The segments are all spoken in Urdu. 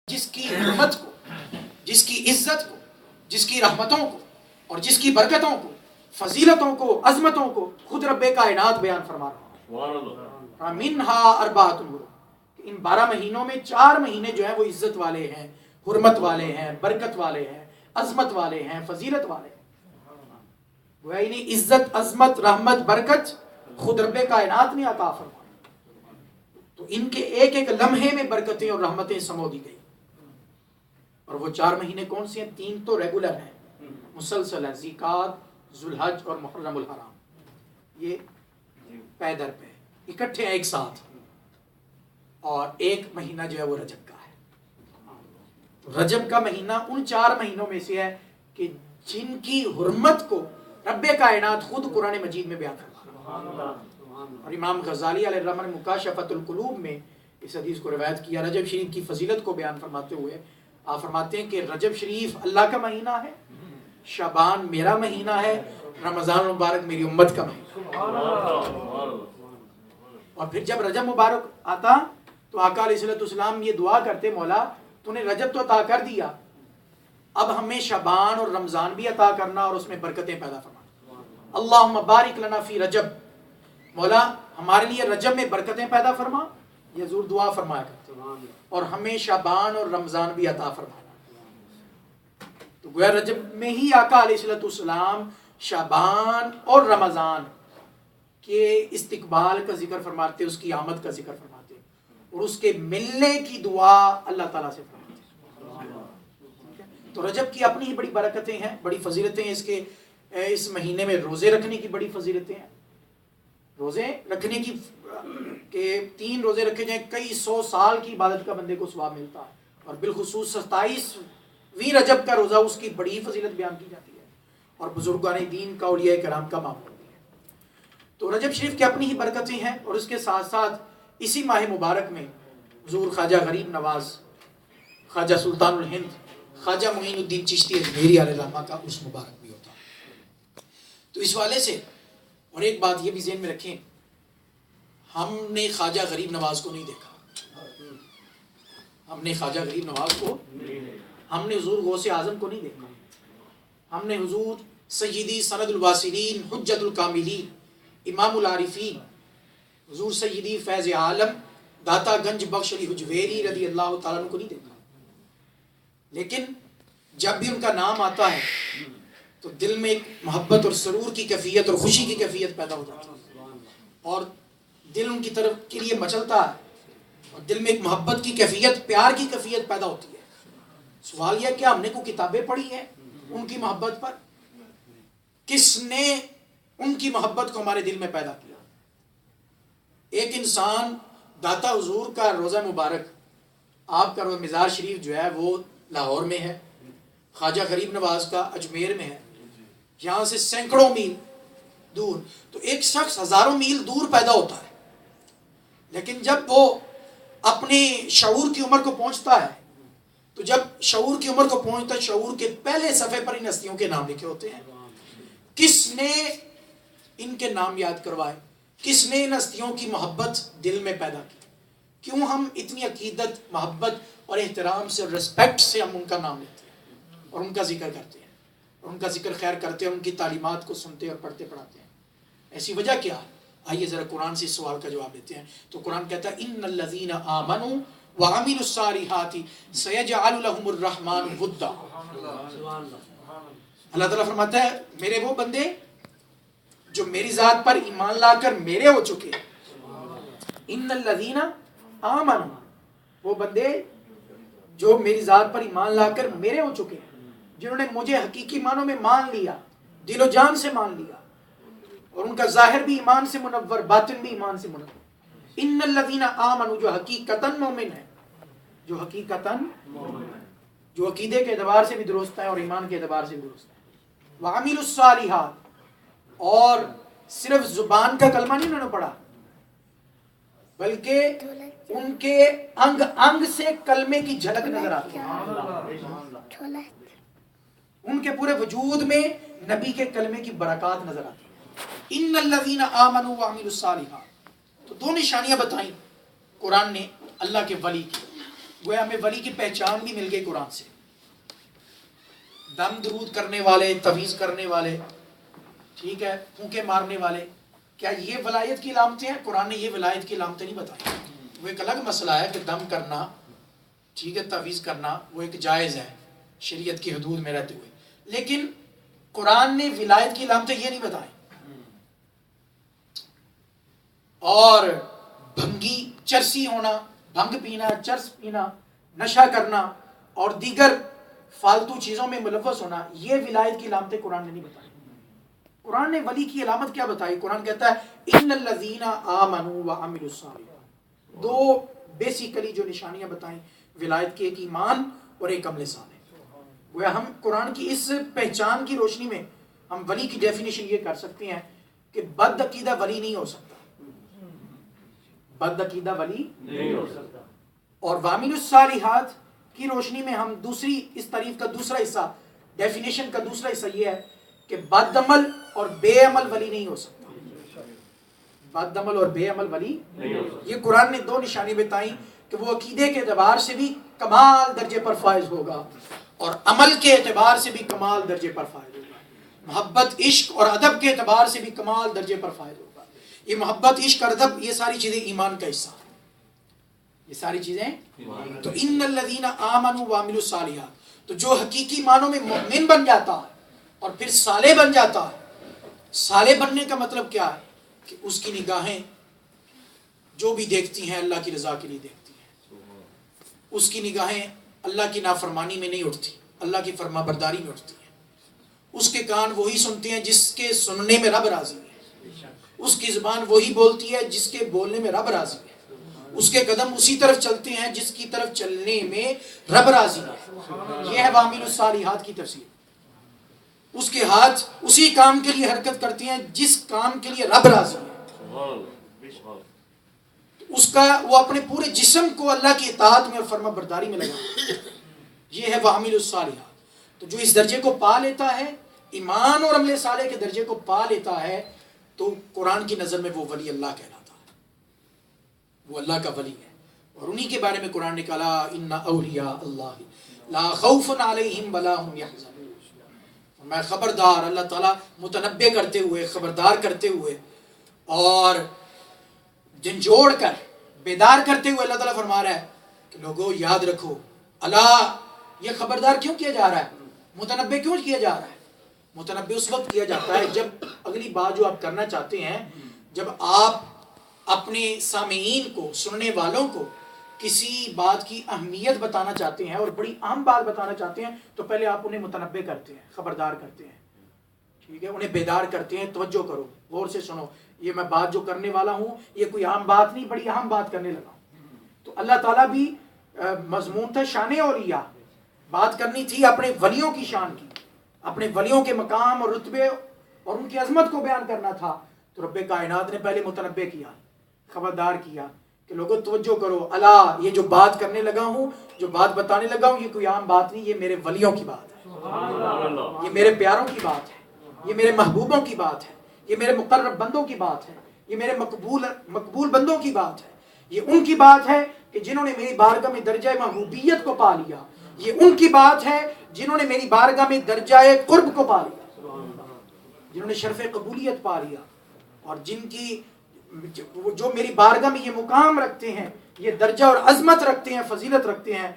جس کی حرمت کو، جس کی عزت کو، جس کی رحمتوں کو اور جس کی برکتوں کو، فضیلتوں کو، عظمتوں کو خود رب کائنات بیان فرما رہا ہے۔ منہا اربعۃ حرم، ان 12 مہینوں میں 4 مہینے جو ہیں وہ عزت والے ہیں، حرمت والے ہیں، برکت والے ہیں، عظمت والے ہیں، فضیلت والے ہیں۔ گویا انہیں عزت، عظمت، رحمت، برکت خود رب کائنات نے عطا فرمائی، تو ان کے ایک ایک لمحے میں برکتیں اور رحمتیں سمو دی گئی۔ اور وہ 4 مہینے کون سے ہیں؟ 3 تو ریگولر ہیں، مسلسل ہیں، ذی-قعدہ، ذوالحج اور محرم الحرام، یہ پے در پے اکٹھے ہیں ایک ساتھ، اور ایک مہینہ جو ہے وہ رجب کا ہے۔ رجب کا مہینہ ان 4 مہینوں میں سے ہے کہ جن کی حرمت کو رب کائنات خود قرآن مجید میں بیان فرما، اور امام غزالی علیہ الرحمہ نے مکاشفۃ القلوب میں اس حدیث کو روایت کیا، رجب شریف کی فضیلت کو بیان فرماتے ہوئے آپ فرماتے ہیں کہ رجب شریف اللہ کا مہینہ ہے، شعبان میرا مہینہ ہے، رمضان مبارک میری امت کا مہینہ۔ اور پھر جب رجب مبارک آتا تو آقا علیہ السلام یہ دعا کرتے، مولا تو نے رجب تو عطا کر دیا، اب ہمیں شعبان اور رمضان بھی عطا کرنا اور اس میں برکتیں پیدا فرما۔ اللہم بارک لنا فی رجب، مولا ہمارے لیے رجب میں برکتیں پیدا فرما، یہ ضرور دعا فرمایا کرتے، اور ہمیں شعبان اور رمضان بھی عطا فرمانا۔ تو گویا رجب میں ہی آقا علیہ السلام شعبان اور رمضان کے استقبال کا ذکر فرماتے، اس کی آمد کا ذکر فرماتے، اور اس کے ملنے کی دعا اللہ تعالیٰ سے فرماتے۔ تو رجب کی اپنی ہی بڑی برکتیں ہیں، بڑی فضیلتیں ہیں، اس مہینے میں روزے رکھنے کی بڑی فضیلتیں ہیں۔ روزے رکھنے کی کہ 3 روزے رکھے جائیں، کئی 100 سال کی عبادت کا بندے کو ثواب ملتا ہے، اور بالخصوص 27ویں رجب کا روزہ اس کی بڑی فضیلت بیان کی جاتی ہے، اور بزرگان دین کا، اولیاء کرام کا معمول بھی ہے۔ تو رجب شریف کی اپنی ہی برکتیں ہیں، اور اس کے ساتھ ساتھ اسی ماہ مبارک میں حضور خواجہ غریب نواز، خواجہ سلطان الہند، خواجہ معین الدین چشتی اجمیری علیہ الرحمہ کا عرس مبارک بھی ہوتا ہے۔ تو اس والے سے، اور ایک بات یہ بھی ذہن میں رکھیں، ہم نے خواجہ غریب نواز کو نہیں دیکھا، ہم نے خواجہ غریب نواز کو، ہم نے حضور غوث اعظم کو نہیں دیکھا، ہم نے حضور سیدی سند الواصلین، حجت الکاملین، امام العارفین، حضور سیدی فیض عالم داتا گنج بخش علی حجویری رضی اللہ تعالیٰ عنہ کو نہیں دیکھا، لیکن جب بھی ان کا نام آتا ہے تو دل میں ایک محبت اور سرور کی کیفیت اور خوشی کی کیفیت پیدا ہو جاتی ہے، اور دل ان کی طرف کے لیے مچلتا ہے، اور دل میں ایک محبت کی کیفیت، پیار کی کیفیت پیدا ہوتی ہے۔ سوال یہ کیا ہم نے کوئی کتابیں پڑھی ہیں ان کی محبت پر؟ کس نے ان کی محبت کو ہمارے دل میں پیدا کیا؟ ایک انسان، داتا حضور کا روزہ مبارک، آپ کا مزار شریف جو ہے وہ لاہور میں ہے، خواجہ غریب نواز کا اجمیر میں ہے، یہاں سے سینکڑوں میل دور، تو ایک شخص ہزاروں میل دور پیدا ہوتا ہے، لیکن جب وہ اپنی شعور کی عمر کو پہنچتا ہے، تو جب شعور کی عمر کو پہنچتا ہے، شعور کے پہلے صفحے پر ان ہستیوں کے نام لکھے ہوتے ہیں۔ کس نے ان کے نام یاد کروائے؟ کس نے ان ہستیوں کی محبت دل میں پیدا کی؟ کیوں ہم اتنی عقیدت، محبت اور احترام سے اور رسپیکٹ سے ہم ان کا نام لیتے ہیں اور ان کا ذکر کرتے ہیں اور ان کا ذکر خیر کرتے ہیں اور ان کی تعلیمات کو سنتے اور پڑھتے پڑھاتے ہیں؟ ایسی وجہ کیا ہے؟ آئیے ذرا قرآن سے اس سوال کا جواب دیتے ہیں۔ تو قرآن کہتا ہے ان الذین آمنوا وعملوا الصالحات سیجعل لهم الرحمن ودا۔ اللہ تعالیٰ فرماتا ہے میرے وہ بندے جو میری ذات پر ایمان لا کر میرے ہو چکے، ان الذین آمنوا، وہ بندے جو میری ذات پر ایمان لا کر میرے ہو چکے ہیں، جنہوں نے مجھے حقیقی معنوں میں مان لیا، دل و جان سے مان لیا، اور ان کا ظاہر بھی ایمان سے منور، باطن بھی ایمان سے منور۔ ان الذین آمنوا، جو حقیقتاً مومن ہے، جو حقیقتاً جو عقیدے کے اعتبار سے بھی درست ہے اور ایمان کے اعتبار سے بھی درست ہے، وعملوا الصالحات، اور صرف زبان کا کلمہ نہیں انہوں نے پڑھا، بلکہ ان کے انگ انگ سے کلمے کی جھلک نظر آتی ہے، ان کے پورے وجود میں نبی کے کلمے کی برکات نظر آتی ہے۔ ان الذین آمنوا وعملوا الصالحات، تو 2 نشانیاں بتائیں قرآن نے اللہ کے ولی کی، وہ ہمیں ولی کی پہچان بھی مل گئی قرآن سے. دم درود کرنے والے، تویز کرنے والے، ٹھیک ہے، پھونکے مارنے والے، کیا یہ ولایت کی علامتیں ہیں؟ قرآن نے یہ ولایت کی علامتیں نہیں بتائی. وہ ایک الگ مسئلہ ہے کہ دم کرنا، ٹھیک ہے، تویز کرنا وہ ایک جائز ہے شریعت کی حدود میں رہتے ہوئے، لیکن قرآن نے ولایت کی علامتیں یہ نہیں بتائیں. اور بھنگی چرسی ہونا، بھنگ پینا، چرس پینا، نشہ کرنا اور دیگر فالتو چیزوں میں ملوث ہونا، یہ ولایت کی علامتیں قرآن نے نہیں بتائی. قرآن نے ولی کی علامت کیا بتائی؟ قرآن کہتا ہے ان الذین آمنوا وعملوا الصالحات. دو بیسیکلی جو نشانیاں بتائیں ولایت کی، ایک ایمان اور ایک عمل صالح. وہ ہم قرآن کی اس پہچان کی روشنی میں ہم ولی کی ڈیفینیشن یہ کر سکتے ہیں کہ بد عقیدہ ولی نہیں ہو سکتا، بد عقیدہ ولی نہیں ہو سکتا. اور وعملوا الصالحات کی روشنی میں ہم دوسری اس تعریف کا دوسرا حصہ، ڈیفینیشن کا دوسرا حصہ یہ ہے کہ بد عمل اور بے عمل ولی نہیں ہو سکتا. بد عمل اور بے عمل ولی نہیں ہو سکتا. یہ قرآن نے دو نشانی بتائیں کہ وہ عقیدے کے اعتبار سے بھی کمال درجے پر فائز ہوگا اور عمل کے اعتبار سے بھی کمال درجے پر فائز ہوگا. محبت، عشق اور ادب کے اعتبار سے بھی کمال درجے پر فائز ہوگا. یہ محبت، عشق اور ادب، یہ ساری چیزیں ایمان کا حصہ ہیں. یہ ساری چیزیں تو ان الذین آمنوا وعملوا الصالحات، تو جو حقیقی معنوں میں مومن بن جاتا ہے اور پھر صالح بن جاتا ہے. صالح بننے کا مطلب کیا ہے؟ کہ اس کی نگاہیں جو بھی دیکھتی ہیں اللہ کی رضا کے لیے دیکھتی ہیں. اس کی نگاہیں اللہ کی نافرمانی میں نہیں اٹھتی، اللہ کی فرما برداری میں اٹھتی ہیں. اس کے کان وہی سنتے ہیں جس کے سننے میں رب راضی ہے. اس کی زبان وہی بولتی ہے جس کے بولنے میں رب راضی ہے. اس کے قدم اسی طرف چلتے ہیں جس کی طرف چلنے میں رب راضی ہے. یہ ہے وعملوا الصالحات کی تفسیر. اس کے ہاتھ اسی کام کے لیے حرکت کرتے ہیں جس کام کے لیے رب راضی ہے. اس کا وہ اپنے پورے جسم کو اللہ کی اطاعت میں اور فرما برداری میں لگا. یہ ہے وعملوا الصالحات. تو جو اس درجے کو پا لیتا ہے، ایمان اور عمل صالح کے درجے کو پا لیتا ہے، تو قرآن کی نظر میں وہ ولی اللہ کہلاتا ہے، وہ اللہ کا ولی ہے. اور انہی کے بارے میں قرآن نے کہا ان اولیاء اللہ لا خوف علیہم ولا هم يحزنون. میں خبردار، اللہ تعالیٰ متنبع کرتے ہوئے، خبردار کرتے ہوئے اور جھنجھوڑ کر بیدار کرتے ہوئے اللہ تعالیٰ فرما رہا ہے کہ لوگوں یاد رکھو. اللہ، یہ خبردار کیوں کیا جا رہا ہے؟ متنبع کیوں کیا جا رہا ہے؟ متنبع اس وقت کیا جاتا ہے جب اگلی بات جو آپ کرنا چاہتے ہیں، جب آپ اپنے سامعین کو، سننے والوں کو کسی بات کی اہمیت بتانا چاہتے ہیں اور بڑی اہم بات بتانا چاہتے ہیں، تو پہلے آپ انہیں متنبع کرتے ہیں، خبردار کرتے ہیں، ٹھیک ہے، انہیں بیدار کرتے ہیں. توجہ کرو، غور سے سنو، یہ میں بات جو کرنے والا ہوں یہ کوئی عام بات نہیں، بڑی اہم بات کرنے لگا ہوں. تو اللہ تعالیٰ بھی مضمون تھا شان اولیاء، بات کرنی تھی اپنے ولیوں کی شان کی، اپنے ولیوں کے مقام اور رتبے اور ان کی عظمت کو بیان کرنا تھا. تو رب کائنات نے پہلے متنبع کیا، خبردار کیا کہ لوگوں توجہ کرو، اللہ یہ جو بات کرنے لگا ہوں، جو بات بتانے لگا ہوں، یہ کوئی عام بات نہیں، یہ میرے ولیوں کی بات ہے، یہ میرے پیاروں کی بات ہے، یہ میرے محبوبوں کی بات ہے، یہ میرے مقرب بندوں کی بات ہے، یہ میرے مقبول بندوں کی بات ہے. یہ ان کی بات ہے کہ جنہوں نے میری بارگاہ میں درجہ محبوبیت کو پا لیا. یہ ان کی بات ہے جنہوں نے میری بارگاہ میں درجہ قرب کو پا لیا، جنہوں نے شرف قبولیت پا لیا، اور جن کی جو میری بارگاہ میں یہ مقام رکھتے ہیں، یہ درجہ اور عظمت رکھتے ہیں، فضیلت رکھتے ہیں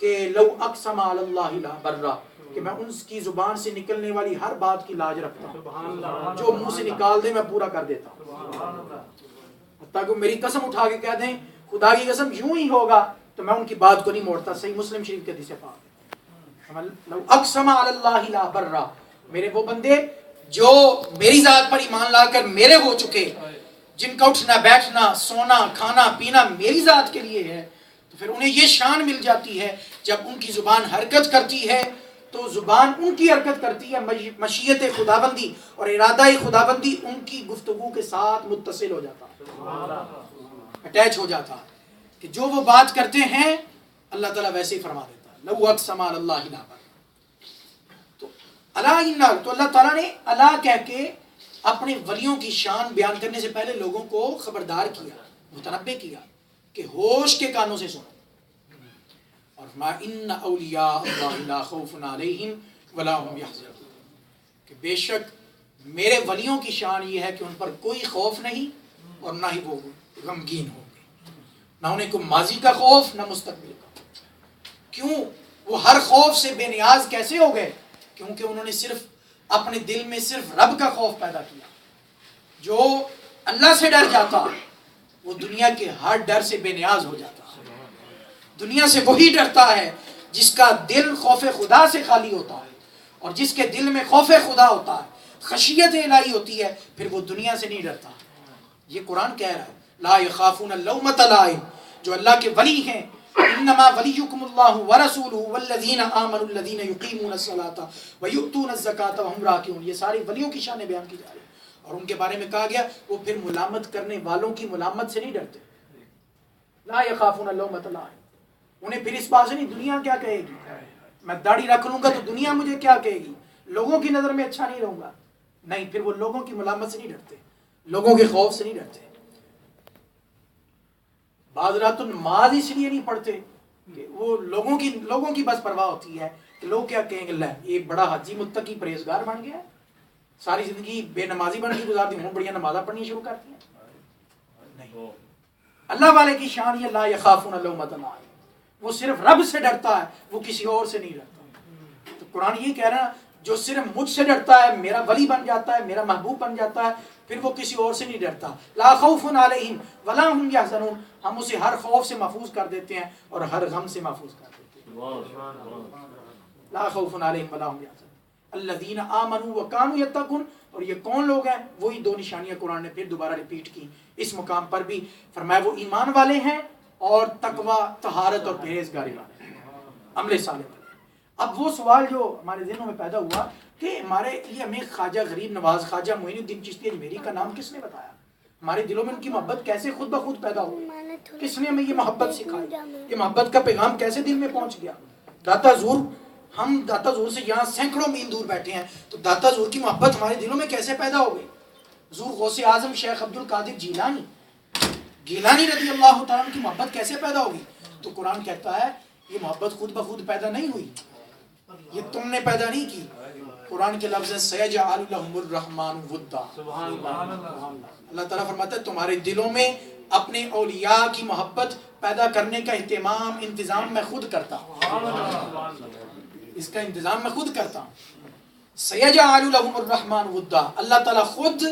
کہ لو اقسم علی اللہ لا برا، کہ میں ان کی زبان سے نکلنے والی ہر بات کی لاج رکھتا ہوں، جو منہ سے نکال دے میں پورا کر دیتا ہوں. حتیٰ کہ میری قسم اٹھا کے کہہ دیں خدا کی قسم یوں ہی ہوگا تو میں ان کی بات کو نہیں موڑتا. صحیح مسلم شریف کے حدیث پاک ہے، لو اقسم علی اللہ لا برا، میرے وہ بندے جو میری ذات پر ایمان لا کر میرے ہو چکے، جن کا اٹھنا بیٹھنا سونا کھانا پینا میری ذات کے لیے ہے، تو پھر انہیں یہ شان مل جاتی ہے جب ان کی زبان حرکت کرتی ہے تو زبان ان کی حرکت کرتی ہے، مشیت خداوندی اور ارادہ خداوندی ان کی گفتگو کے ساتھ متصل ہو جاتا ہے، اٹیچ ہو جاتا ہے، کہ جو وہ بات کرتے ہیں اللہ تعالیٰ ویسے ہی فرما دیتا ہے. لو اقسم علی اللہ لا برا. تو اللہ تعالیٰ نے اللہ کہہ کے اپنے ولیوں کی شان بیان کرنے سے پہلے لوگوں کو خبردار کیا، متنبع کیا کہ ہوش کے کانوں سے سنو. اور ما ان اولیاء اللہ لا خوف علیہم ولا هم یحزنون، کہ بے شک میرے ولیوں کی شان یہ ہے کہ ان پر کوئی خوف نہیں اور نہ ہی وہ غمگین ہوں گے، نہ انہیں کوئی ماضی کا خوف نہ مستقبل کا۔ کیوں وہ ہر خوف سے بے نیاز کیسے ہو گئے؟ کیونکہ انہوں نے صرف اپنے دل میں صرف رب کا خوف پیدا کیا۔ جو اللہ سے ڈر جاتا وہ دنیا کے ہر ڈر سے بے نیاز ہو جاتا۔ دنیا سے وہی ڈرتا ہے جس کا دل خوف خدا سے خالی ہوتا ہے، اور جس کے دل میں خوف خدا ہوتا ہے، خشیت الہی ہوتی ہے، پھر وہ دنیا سے نہیں ڈرتا۔ یہ قرآن کہہ رہا ہے لا یخافون لومۃ لائم، جو اللہ کے ولی ہیں، انما ولیکم اللہ ورسولہ والذین آمنوا الذین یقیمون الصلاۃ ویؤتون الزکاۃ وہم راکعون، یہ ساری ولیوں کی شانیں بیان کی جا رہی ہیں، اور ان کے بارے میں کہا گیا وہ پھر ملامت کرنے والوں کی ملامت سے نہیں ڈرتے۔ لا یخافون لومۃ لائم، انہیں پھر اس بات سے نہیں دنیا کیا کہے گی، میں داڑھی رکھ لوں گا تو دنیا مجھے کیا کہے گی، لوگوں کی نظر میں اچھا نہیں رہوں گا، نہیں، پھر وہ لوگوں کی ملامت سے نہیں ڈرتے، لوگوں کے خوف سے نہیں ڈرتے۔ بعض رات نماز اس لیے نہیں پڑھتے کہ وہ لوگوں کی بس پرواہ ہوتی ہے کہ لوگ کیا کہیں گے، اللہ یہ بڑا حجی متقی پرہیزگار بن گیا، ساری زندگی بے نمازی بن کے گزار دی، ہوں بڑھیا نمازیں پڑھنی شروع کرتی ہیں۔ نہیں، اللہ والے کی شان یہ لا یخافون لومۃ لائم، وہ صرف رب سے ڈرتا ہے، وہ کسی اور سے نہیں ڈرتا۔ تو قرآن یہ کہہ رہا ہے جو صرف مجھ سے ڈرتا ہے، میرا ولی بن جاتا ہے، میرا محبوب بن جاتا ہے، پھر وہ کسی اور سے نہیں ڈرتا۔ لا خوف علیہم ولا هم یحزنون، ہم اسے ہر خوف سے محفوظ کر دیتے ہیں اور ہر غم سے محفوظ کر دیتے ہیں۔ لا خوف علیہم ولا هم یحزنون الذین آمنوا وکانوا یتقون، اور یہ کون لوگ ہیں؟ وہی دو نشانیاں قرآن نے پھر دوبارہ ریپیٹ کی اس مقام پر بھی، فرمایا وہ ایمان والے ہیں اور تقوی، طہارت اور پرہیزگاری والے ہیں، عمل صالح والے۔ اب وہ سوال جو ہمارے ذہنوں میں پیدا ہوا کہ ہمارے لیے ہمیں خواجہ غریب نواز، خواجہ معین الدین چشتی اجمیری کا نام کس نے بتایا؟ ہمارے دلوں میں ان کی محبت کیسے خود بخود پیدا ہوئی؟ کس نے ہمیں یہ محبت سکھائی؟ یہ محبت کا پیغام کیسے دل میں پہنچ گیا؟ داتا حضور، ہم داتا حضور سے یہاں سینکڑوں میل دور بیٹھے ہیں، تو داتا حضور کی محبت ہمارے دلوں میں کیسے پیدا ہو گئی؟ حضور غوث اعظم شیخ عبد القادر گیلانی رضی اللہ تعالیٰ عنہ کی محبت کیسے پیدا ہوگی؟ تو قرآن کہتا ہے یہ محبت خود بخود پیدا نہیں ہوئی، یہ تم نے پیدا نہیں کی۔ قرآن کے لفظ سیجعل لهم الرحمن ودا، اللہ تعالیٰ فرماتا ہے تمہارے دلوں میں اپنے اولیاء کی محبت پیدا کرنے کا انتظام میں خود کرتا ہوں، اس کا انتظام میں خود کرتا ہوں۔ سیجعل لهم الرحمن ودا، اللہ تعالیٰ خود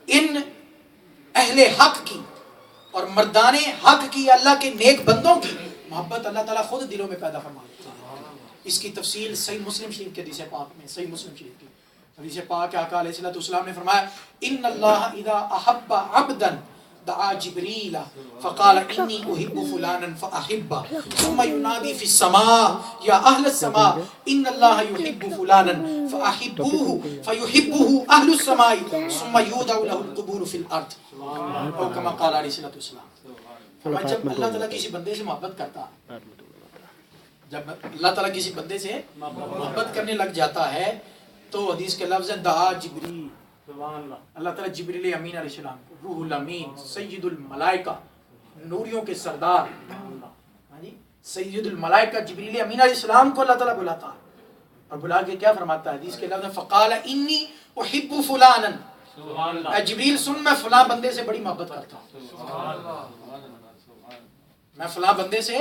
ان اہل حق کی اور مردان حق کی، اللہ کے نیک بندوں کی محبت اللہ تعالیٰ خود دلوں میں پیدا فرما دیتا ہے۔ اس کی تفصیل صحیح مسلم شریف کے حدیث پاک میں، صحیح مسلم شریف کی حدیث پاک آقا علیہ الصلوۃ والسلام نے فرمایا ان اللہ اذا احب عبدا دعا جبریل فقال انی احب فلانا فاحبه ثم ينادي في السماء یا اہل السماء ان اللہ يحب فلانا فاحبوه فيحبه اہل السماء ثم يودع له القبور في الارض، او كما قال علیہ الصلوۃ والسلام۔ جب اللہ تعالیٰ کسی بندے سے محبت کرتا، جب اللہ تعالیٰ کسی بندے سے محبت کرنے لگ جاتا ہے تو حدیث کے لفظ دعا جبریل، اللہ تعالیٰ جبریل امین علیہ السلام کو، روح الامین، سید الملائکہ، نوریوں کے سردار، سید الملائکہ جبریل امین علیہ السلام کو اللہ تعالیٰ بلاتا ہے، اور بلا کے کیا فرماتا ہے؟ حدیث کے لفظ فقال انی احب فلانا، اے جبریل سن، میں فلاں بندے سے بڑی محبت کرتا ہوں، میں فلاں بندے سے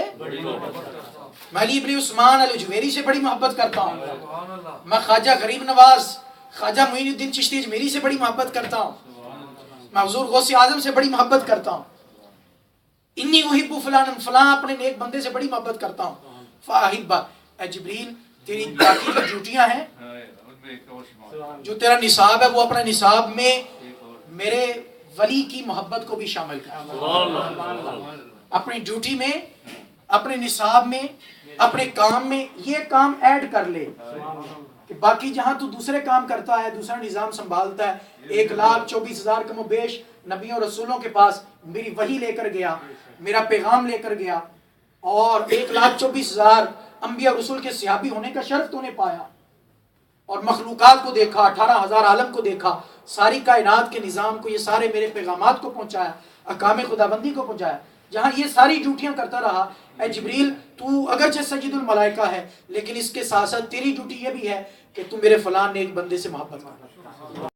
میں علی ابن عثمان الجویری سے بڑی محبت کرتا ہوں، میں خواجہ غریب نواز خواجہ معین الدین چشتی اجمیری سے بڑی محبت کرتا ہوں، میں حضور غوث اعظم سے بڑی محبت کرتا ہوں، انی احب فلانا، فلاں اپنے نیک بندے سے بڑی محبت کرتا ہوں، فاحبہ، اے جبریل تیری باقی جو ڈیوٹیاں ہیں، جو تیرا نصاب ہے، وہ اپنے نصاب میں میرے ولی کی محبت کو بھی شامل کر، اپنی ڈیوٹی میں، اپنے نصاب میں، اپنے کام میں یہ کام ایڈ کر لے کہ باقی جہاں تو دوسرے کام کرتا ہے، دوسرا نظام سنبھالتا ہے، 1,24,000 کم و بیش نبیوں رسولوں کے پاس میری وحی لے کر گیا، میرا پیغام لے کر گیا، اور 1,24,000 انبیاء رسول کے صحابی ہونے کا شرف تو نے پایا، اور مخلوقات کو دیکھا، 18,000 عالم کو دیکھا، ساری کائنات کے نظام کو، یہ سارے میرے پیغامات کو پہنچایا، احکام خداوندی کو پہنچایا، جہاں یہ ساری ڈیوٹیاں کرتا رہا، اے جبریل تو اگرچہ سید الملائکہ ہے لیکن اس کے ساتھ ساتھ تیری ڈیوٹی یہ بھی ہے کہ تم میرے فلاں نیک بندے سے محبت کر.